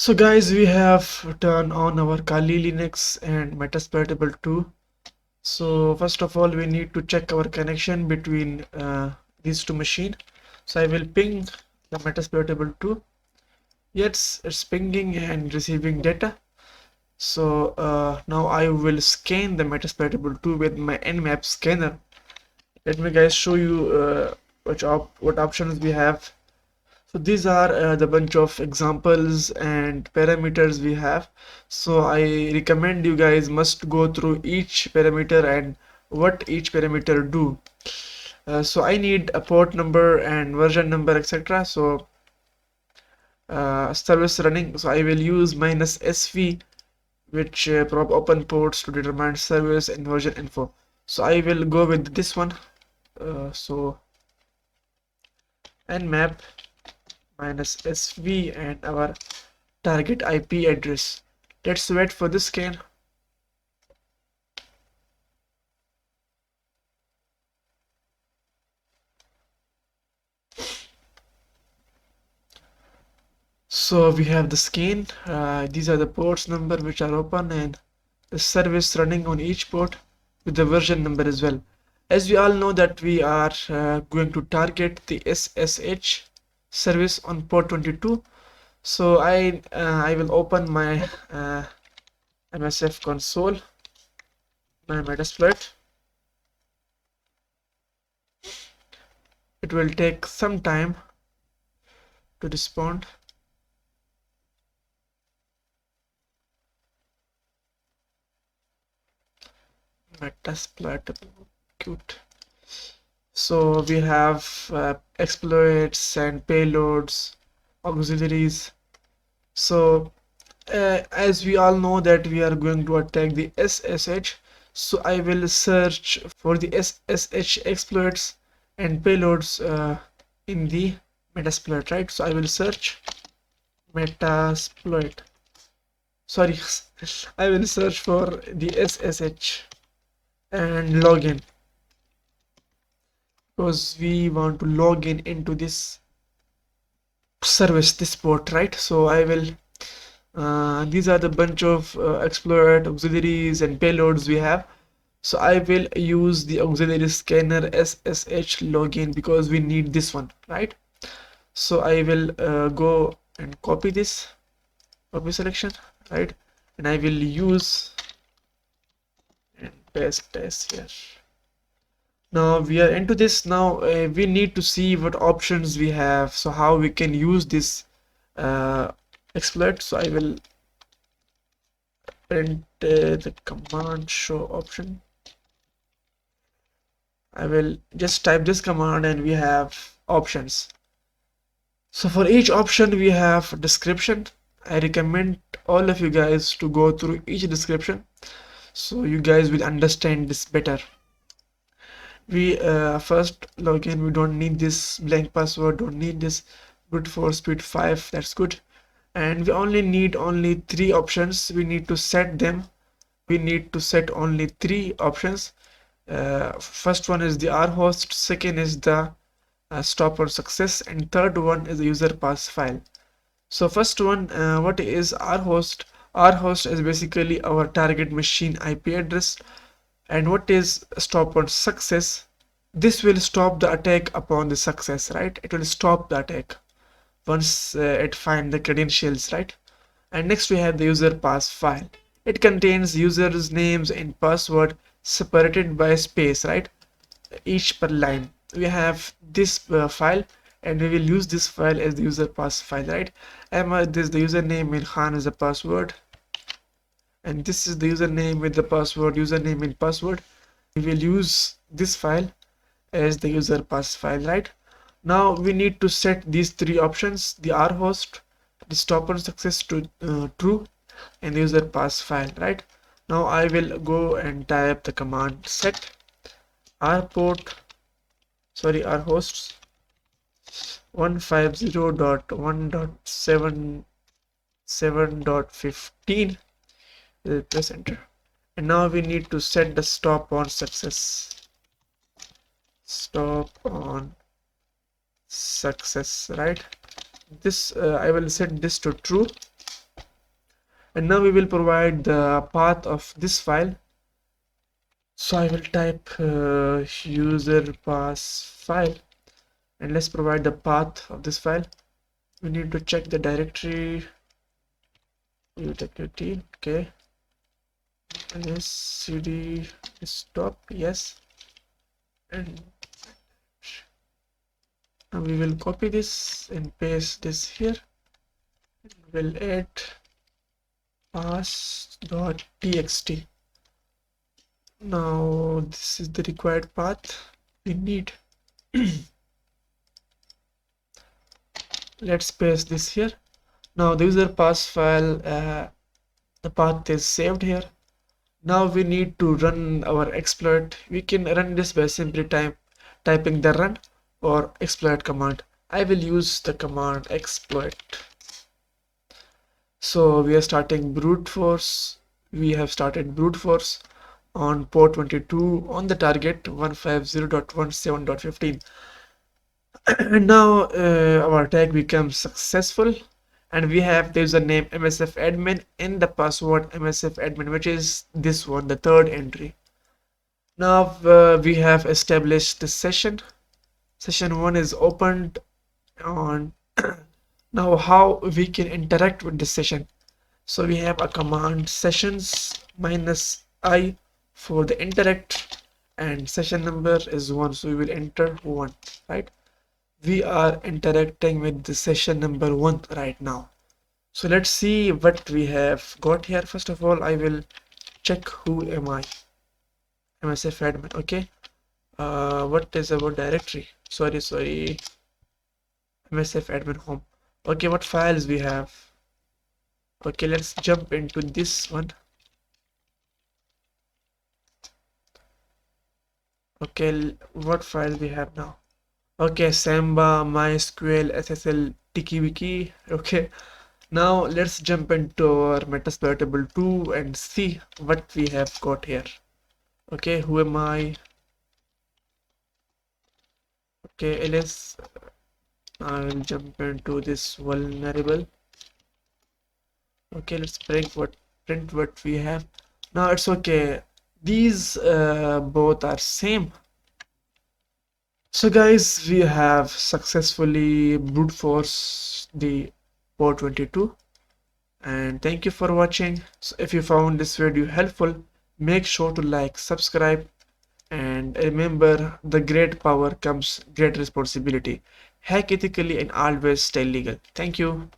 So guys, we have turned on our Kali Linux and Metasploitable 2. So first of all, we need to check our connection between these two machines. So I will ping the Metasploitable 2. Yes, it's pinging and receiving data. So now I will scan the Metasploitable 2 with my Nmap scanner. Let me guys show you what options we have. So these are the bunch of examples and parameters we have. So I recommend you guys must go through each parameter and what each parameter do. So I need a port number and version number, etc. So service running. So I will use minus SV, which prop open ports to determine service and version info. So I will go with this one. So nmap minus SV and our target IP address. Let's wait for the scan. So we have the scan. These are the ports number which are open and the service running on each port with the version number as well. As we all know that we are going to target the SSH service on port 22. So I will open my MSF console, my Metasploit. It will take some time to respond. Metasploit cute. So we have exploits and payloads, auxiliaries. So as we all know that we are going to attack the SSH, so I will search for the SSH exploits and payloads in the Metasploit, right? So I will search Metasploit. Sorry, I will search for the SSH and login, because we want to log in into this service, this port, right? So I will these are the bunch of exploit auxiliaries and payloads we have. So I will use the auxiliary scanner SSH login because we need this one, right? So I will go and copy this, copy selection, right? And I will use and paste this here. Now we are into this. Now we need to see what options we have, so how we can use this exploit. So I will print the command show option. I will just type this command and we have options. So for each option we have description. I recommend all of you guys to go through each description so you guys will understand this better. We first login, we don't need this blank password, don't need this brute force speed 5, that's good. And we only need three options. We need to set them. We need to set only three options. First one is the rhost, second is the stop on success, and third one is the user pass file. So first one, what is rhost? Rhost is basically our target machine IP address. And what is stop on success? This will stop the attack upon the success, right? It will stop the attack once it find the credentials, right? And next we have the user pass file. It contains users names and password separated by space, right? Each per line. We have this file and we will use this file as the user pass file, right? And this the username in Khan is the password, and this is the username with the password, username and password. We will use this file as the user pass file, right? Now we need to set these three options, the rhost, the stop on success to true, and the user pass file, right? Now I will go and type the command set rhosts 150.1.77.15. Press enter. And now we need to set the stop on success. Stop on success, right? This I will set this to true, And now we will provide the path of this file. So I will type user pass file, and let's provide the path of this file. We need to check the directory uwt. Okay, ls cd stop, yes, and now we will copy this and paste this here. We'll add pass.txt. Now this is the required path we need. Let's paste this here. Now the user pass file, the path is saved here. Now we need to run our exploit. We can run this by simply typing the run or exploit command. I will use the command exploit. So we are starting brute force. We have started brute force on port 22 on the target 150.17.15. And now our attack becomes successful, and we have the username msfadmin and the password msfadmin, which is this one, the third entry. Now we have established the session. Session 1 is opened on. Now how we can interact with this session? So we have a command sessions -i for the interact, and session number is 1, so we will enter 1, right? We are interacting with the session number 1 right now. So let's see what we have got here. First of all, I will check who am I. msfadmin. Okay, what is our directory? Sorry, msfadmin home. Okay, what files we have? Okay, let's jump into this one. Okay, what file we have now? Okay, Samba, MySQL, SSL, TikiWiki. Okay, now let's jump into our Metasploitable 2 and see what we have got here. Okay, who am I? Okay, ls. I will jump into this vulnerable. Okay, let's print what we have. Now it's okay. These both are same. So guys, we have successfully brute force the port 22, and thank you for watching. So if you found this video helpful, make sure to like, subscribe, and remember, the great power comes great responsibility. Hack ethically and always stay legal. Thank you.